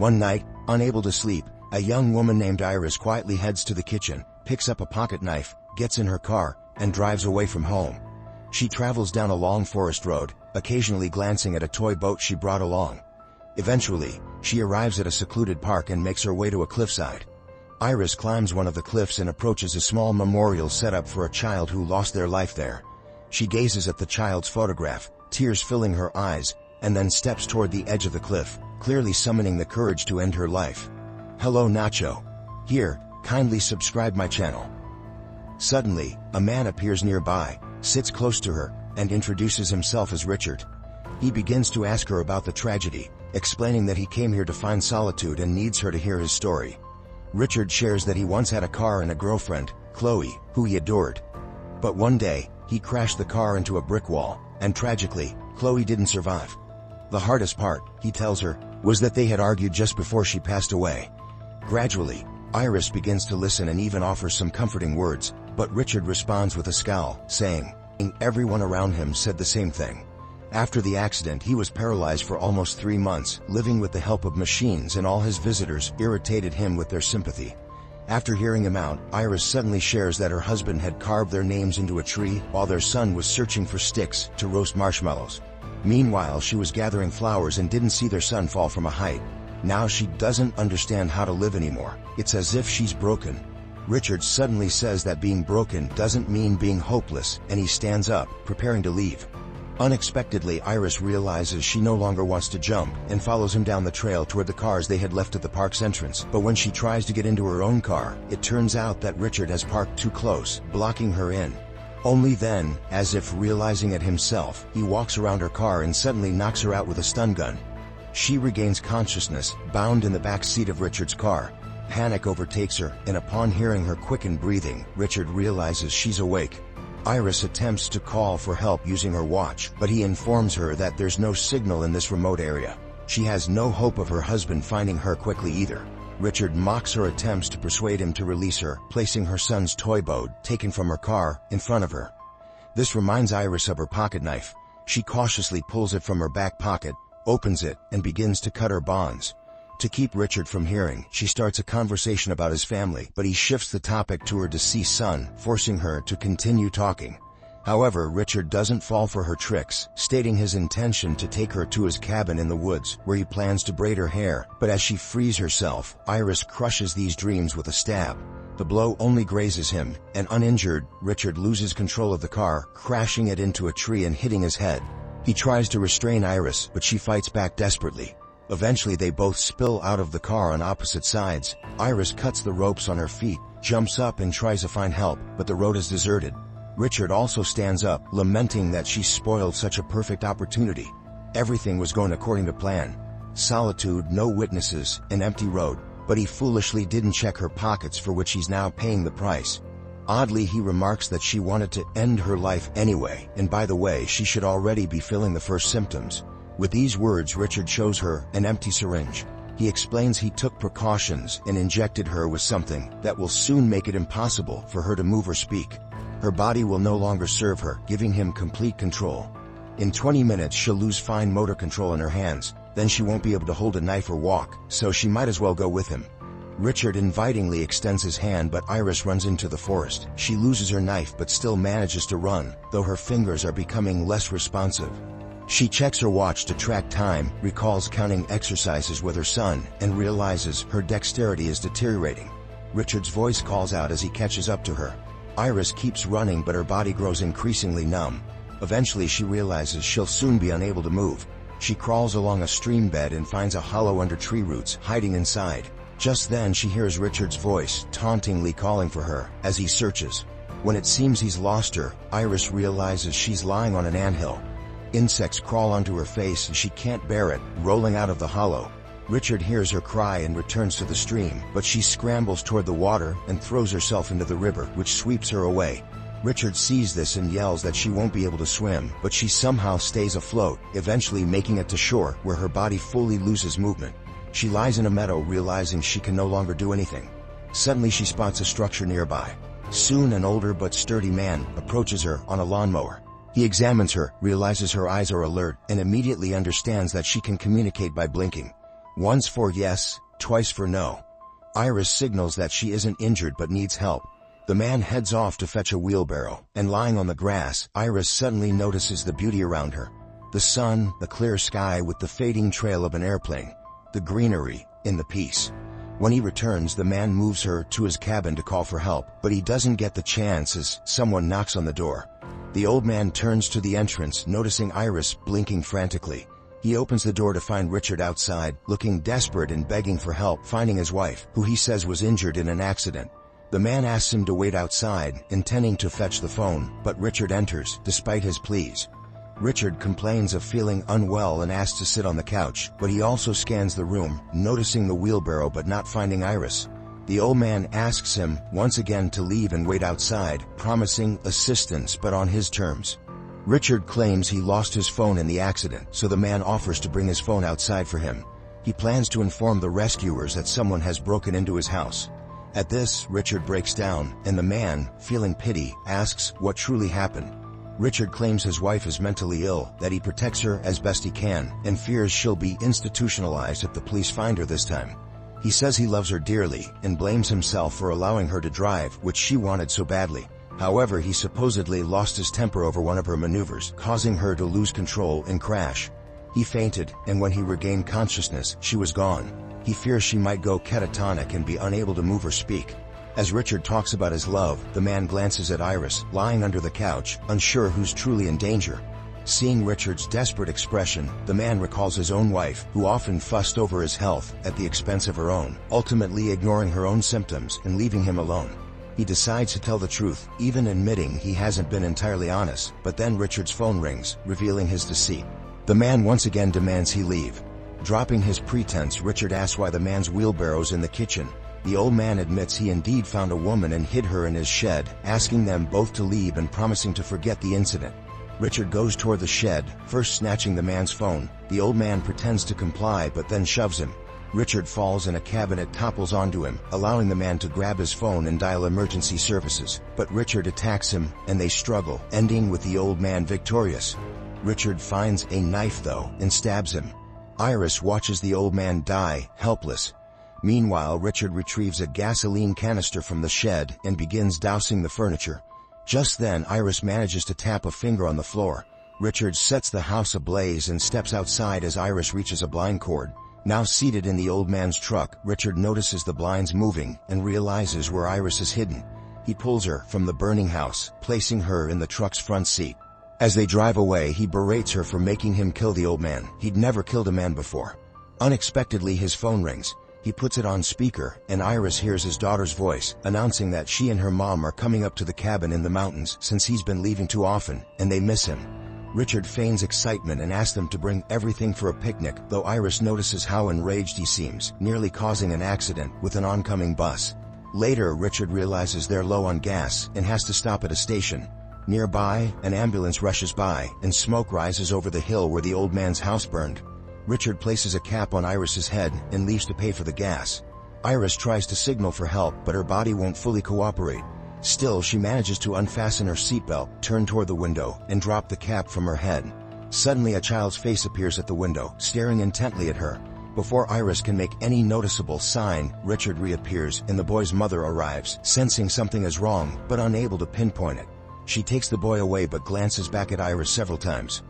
One night, unable to sleep, a young woman named Iris quietly heads to the kitchen, picks up a pocket knife, gets in her car, and drives away from home. She travels down a long forest road, occasionally glancing at a toy boat she brought along. Eventually, she arrives at a secluded park and makes her way to a cliffside. Iris climbs one of the cliffs and approaches a small memorial set up for a child who lost their life there. She gazes at the child's photograph, tears filling her eyes, and then steps toward the edge of the cliff, clearly summoning the courage to end her life. "Hello Nacho. Here, kindly subscribe my channel." Suddenly, a man appears nearby, sits close to her, and introduces himself as Richard. He begins to ask her about the tragedy, explaining that he came here to find solitude and needs her to hear his story. Richard shares that he once had a car and a girlfriend, Chloe, who he adored. But one day, he crashed the car into a brick wall, and tragically, Chloe didn't survive. The hardest part, he tells her, was that they had argued just before she passed away. Gradually, Iris begins to listen and even offers some comforting words, but Richard responds with a scowl, saying, everyone around him said the same thing. After the accident, he was paralyzed for almost 3 months, living with the help of machines, and all his visitors irritated him with their sympathy. After hearing him out, Iris suddenly shares that her husband had carved their names into a tree while their son was searching for sticks to roast marshmallows. Meanwhile, she was gathering flowers and didn't see their son fall from a height. Now she doesn't understand how to live anymore. It's as if she's broken. Richard suddenly says that being broken doesn't mean being hopeless, and he stands up, preparing to leave. Unexpectedly, Iris realizes she no longer wants to jump and follows him down the trail toward the cars they had left at the park's entrance. But when she tries to get into her own car, it turns out that Richard has parked too close, blocking her in. Only then, as if realizing it himself, he walks around her car and suddenly knocks her out with a stun gun. She regains consciousness, bound in the back seat of Richard's car. Panic overtakes her, and upon hearing her quickened breathing, Richard realizes she's awake. Iris attempts to call for help using her watch, but he informs her that there's no signal in this remote area. She has no hope of her husband finding her quickly either. Richard mocks her attempts to persuade him to release her, placing her son's toy boat, taken from her car, in front of her. This reminds Iris of her pocket knife. She cautiously pulls it from her back pocket, opens it, and begins to cut her bonds. To keep Richard from hearing, she starts a conversation about his family, but he shifts the topic to her deceased son, forcing her to continue talking. However, Richard doesn't fall for her tricks, stating his intention to take her to his cabin in the woods, where he plans to braid her hair. But as she frees herself, Iris crushes these dreams with a stab. The blow only grazes him, and uninjured, Richard loses control of the car, crashing it into a tree and hitting his head. He tries to restrain Iris, but she fights back desperately. Eventually they both spill out of the car on opposite sides. Iris cuts the ropes on her feet, jumps up and tries to find help, but the road is deserted. Richard also stands up, lamenting that she spoiled such a perfect opportunity. Everything was going according to plan. Solitude, no witnesses, an empty road, but he foolishly didn't check her pockets, for which he's now paying the price. Oddly, he remarks that she wanted to end her life anyway, and by the way, she should already be feeling the first symptoms. With these words, Richard shows her an empty syringe. He explains he took precautions and injected her with something that will soon make it impossible for her to move or speak. Her body will no longer serve her, giving him complete control. In 20 minutes she'll lose fine motor control in her hands, then she won't be able to hold a knife or walk, so she might as well go with him. Richard invitingly extends his hand, but Iris runs into the forest. She loses her knife but still manages to run, though her fingers are becoming less responsive. She checks her watch to track time, recalls counting exercises with her son, and realizes her dexterity is deteriorating. Richard's voice calls out as he catches up to her. Iris keeps running, but her body grows increasingly numb. Eventually she realizes she'll soon be unable to move. She crawls along a stream bed and finds a hollow under tree roots, hiding inside. Just then she hears Richard's voice, tauntingly calling for her, as he searches. When it seems he's lost her, Iris realizes she's lying on an anthill. Insects crawl onto her face and she can't bear it, rolling out of the hollow. Richard hears her cry and returns to the stream, but she scrambles toward the water and throws herself into the river, which sweeps her away. Richard sees this and yells that she won't be able to swim, but she somehow stays afloat, eventually making it to shore, where her body fully loses movement. She lies in a meadow, realizing she can no longer do anything. Suddenly she spots a structure nearby. Soon an older but sturdy man approaches her on a lawnmower. He examines her, realizes her eyes are alert, and immediately understands that she can communicate by blinking. Once for yes, twice for no. Iris signals that she isn't injured but needs help. The man heads off to fetch a wheelbarrow, and lying on the grass, Iris suddenly notices the beauty around her. The sun, the clear sky with the fading trail of an airplane, the greenery, in the peace. When he returns, the man moves her to his cabin to call for help, but he doesn't get the chance as someone knocks on the door. The old man turns to the entrance, noticing Iris blinking frantically. He opens the door to find Richard outside, looking desperate and begging for help finding his wife, who he says was injured in an accident. The man asks him to wait outside, intending to fetch the phone, but Richard enters, despite his pleas. Richard complains of feeling unwell and asks to sit on the couch, but he also scans the room, noticing the wheelbarrow but not finding Iris. The old man asks him once again to leave and wait outside, promising assistance but on his terms. Richard claims he lost his phone in the accident, so the man offers to bring his phone outside for him. He plans to inform the rescuers that someone has broken into his house. At this, Richard breaks down, and the man, feeling pity, asks what truly happened. Richard claims his wife is mentally ill, that he protects her as best he can, and fears she'll be institutionalized if the police find her this time. He says he loves her dearly, and blames himself for allowing her to drive, which she wanted so badly. However, he supposedly lost his temper over one of her maneuvers, causing her to lose control and crash. He fainted, and when he regained consciousness, she was gone. He fears she might go catatonic and be unable to move or speak. As Richard talks about his love, the man glances at Iris, lying under the couch, unsure who's truly in danger. Seeing Richard's desperate expression, the man recalls his own wife, who often fussed over his health at the expense of her own, ultimately ignoring her own symptoms and leaving him alone. He decides to tell the truth, even admitting he hasn't been entirely honest, but then Richard's phone rings, revealing his deceit. The man once again demands he leave. Dropping his pretense, Richard asks why the man's wheelbarrow's in the kitchen. The old man admits he indeed found a woman and hid her in his shed, asking them both to leave and promising to forget the incident. Richard goes toward the shed, first snatching the man's phone. The old man pretends to comply but then shoves him. Richard falls and a cabinet topples onto him, allowing the man to grab his phone and dial emergency services. But Richard attacks him, and they struggle, ending with the old man victorious. Richard finds a knife though, and stabs him. Iris watches the old man die, helpless. Meanwhile, Richard retrieves a gasoline canister from the shed and begins dousing the furniture. Just then, Iris manages to tap a finger on the floor. Richard sets the house ablaze and steps outside as Iris reaches a blind cord. Now seated in the old man's truck, Richard notices the blinds moving and realizes where Iris is hidden. He pulls her from the burning house, placing her in the truck's front seat. As they drive away, he berates her for making him kill the old man. He'd never killed a man before. Unexpectedly, his phone rings. He puts it on speaker, and Iris hears his daughter's voice, announcing that she and her mom are coming up to the cabin in the mountains since he's been leaving too often, and they miss him. Richard feigns excitement and asks them to bring everything for a picnic, though Iris notices how enraged he seems, nearly causing an accident with an oncoming bus. Later, Richard realizes they're low on gas and has to stop at a station. Nearby, an ambulance rushes by, and smoke rises over the hill where the old man's house burned. Richard places a cap on Iris's head and leaves to pay for the gas. Iris tries to signal for help, but her body won't fully cooperate. Still, she manages to unfasten her seatbelt, turn toward the window, and drop the cap from her head. Suddenly, a child's face appears at the window, staring intently at her. Before Iris can make any noticeable sign, Richard reappears, and the boy's mother arrives, sensing something is wrong, but unable to pinpoint it. She takes the boy away but glances back at Iris several times.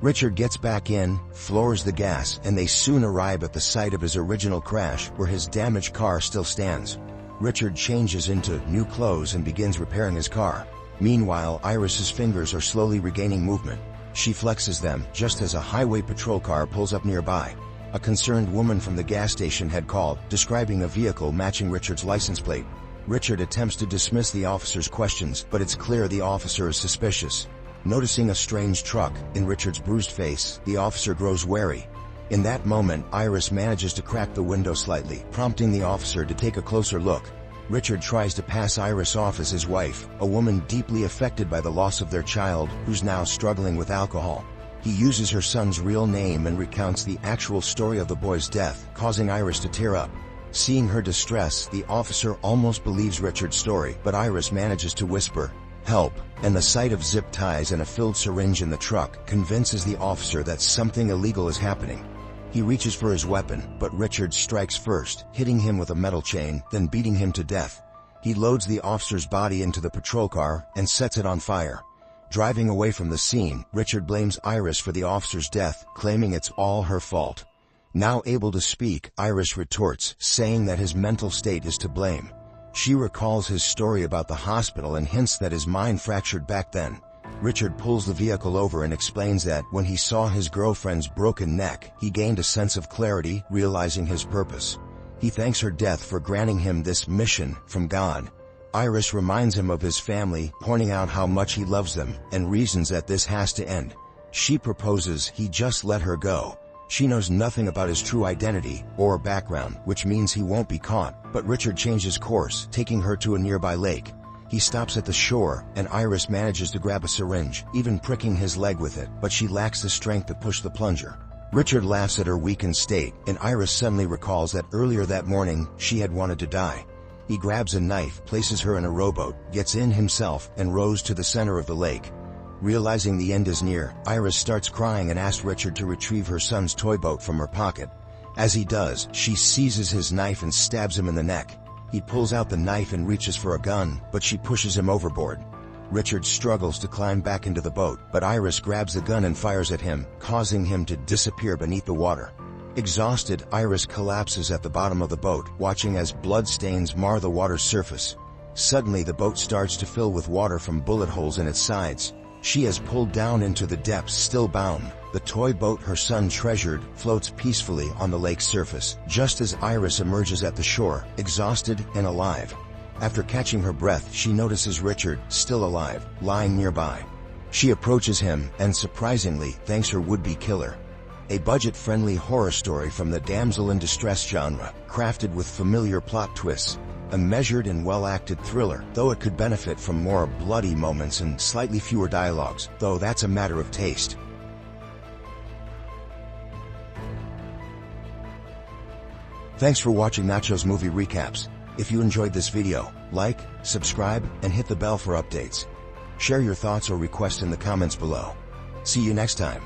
Richard gets back in, floors the gas, and they soon arrive at the site of his original crash, where his damaged car still stands. Richard changes into new clothes and begins repairing his car. Meanwhile, Iris's fingers are slowly regaining movement. She flexes them just as a highway patrol car pulls up nearby. A concerned woman from the gas station had called, describing a vehicle matching Richard's license plate. Richard attempts to dismiss the officer's questions, but it's clear the officer is suspicious. Noticing a strange truck in Richard's bruised face, the officer grows wary. In that moment, Iris manages to crack the window slightly, prompting the officer to take a closer look. Richard tries to pass Iris off as his wife, a woman deeply affected by the loss of their child, who's now struggling with alcohol. He uses her son's real name and recounts the actual story of the boy's death, causing Iris to tear up. Seeing her distress, the officer almost believes Richard's story, but Iris manages to whisper, "Help," and the sight of zip ties and a filled syringe in the truck convinces the officer that something illegal is happening. He reaches for his weapon, but Richard strikes first, hitting him with a metal chain, then beating him to death. He loads the officer's body into the patrol car and sets it on fire. Driving away from the scene, Richard blames Iris for the officer's death, claiming it's all her fault. Now able to speak, Iris retorts, saying that his mental state is to blame. She recalls his story about the hospital and hints that his mind fractured back then. Richard pulls the vehicle over and explains that when he saw his girlfriend's broken neck, he gained a sense of clarity, realizing his purpose. He thanks her death for granting him this mission from God. Iris reminds him of his family, pointing out how much he loves them, and reasons that this has to end. She proposes he just let her go. She knows nothing about his true identity or background, which means he won't be caught, but Richard changes course, taking her to a nearby lake. He stops at the shore, and Iris manages to grab a syringe, even pricking his leg with it, but she lacks the strength to push the plunger. Richard laughs at her weakened state, and Iris suddenly recalls that earlier that morning, she had wanted to die. He grabs a knife, places her in a rowboat, gets in himself, and rows to the center of the lake. Realizing the end is near, Iris starts crying and asks Richard to retrieve her son's toy boat from her pocket. As he does, she seizes his knife and stabs him in the neck. He pulls out the knife and reaches for a gun, but she pushes him overboard. Richard struggles to climb back into the boat, but Iris grabs the gun and fires at him, causing him to disappear beneath the water. Exhausted, Iris collapses at the bottom of the boat, watching as blood stains mar the water's surface. Suddenly the boat starts to fill with water from bullet holes in its sides. She is pulled down into the depths, still bound. The toy boat her son treasured floats peacefully on the lake's surface, just as Iris emerges at the shore, exhausted and alive. After catching her breath, she notices Richard, still alive, lying nearby. She approaches him and, surprisingly, thanks her would-be killer. A budget-friendly horror story from the damsel in distress genre, crafted with familiar plot twists. A measured and well-acted thriller, though it could benefit from more bloody moments and slightly fewer dialogues, though that's a matter of taste. Thanks for watching Nacho's Movie Recaps. If you enjoyed this video, like, subscribe, and hit the bell for updates. Share your thoughts or requests in the comments below. See you next time.